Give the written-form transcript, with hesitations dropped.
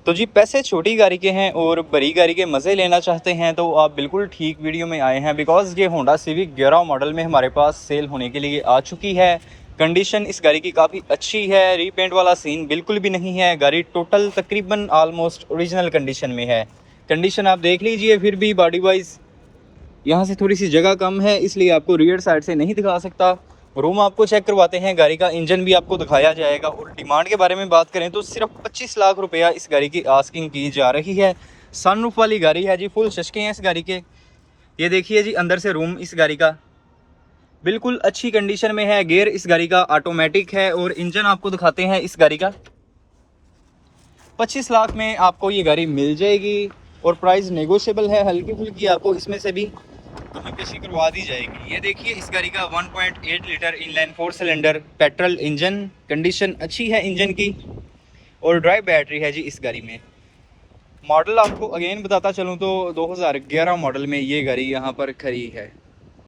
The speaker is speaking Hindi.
तो जी पैसे छोटी गाड़ी के हैं और बड़ी गाड़ी के मज़े लेना चाहते हैं तो आप बिल्कुल ठीक वीडियो में आए हैं, बिकॉज़ ये होंडा सिविक 11 मॉडल में हमारे पास सेल होने के लिए आ चुकी है। कंडीशन इस गाड़ी की काफ़ी अच्छी है, रीपेंट वाला सीन बिल्कुल भी नहीं है। गाड़ी टोटल तकरीबन ऑलमोस्ट ओरिजिनल कंडीशन में है। कंडीशन आप देख लीजिए, फिर भी बॉडी वाइज यहाँ से थोड़ी सी जगह कम है, इसलिए आपको रियर साइड से नहीं दिखा सकता। रूम आपको चेक करवाते हैं, गाड़ी का इंजन भी आपको दिखाया जाएगा। और डिमांड के बारे में बात करें तो सिर्फ 25 लाख रुपया इस गाड़ी की आस्किंग की जा रही है। सनरूफ वाली गाड़ी है जी, फुल शशके हैं इस गाड़ी के। ये देखिए जी अंदर से रूम इस गाड़ी का बिल्कुल अच्छी कंडीशन में है। गियर इस गाड़ी का ऑटोमेटिक है और इंजन आपको दिखाते हैं इस गाड़ी का। 25 लाख में आपको ये गाड़ी मिल जाएगी और प्राइस नेगोशिएबल है, हल्की फुल्की आपको इसमें से भी कमी पेशी करवा दी जाएगी। ये देखिए इस गाड़ी का 1.8 litre inline 4 cylinder petrol engine, condition अच्छी है इंजन की और ड्राइव बैटरी है जी इस गाड़ी में। मॉडल आपको अगेन बताता चलूँ तो 2011 मॉडल में ये गाड़ी यहाँ पर खड़ी है।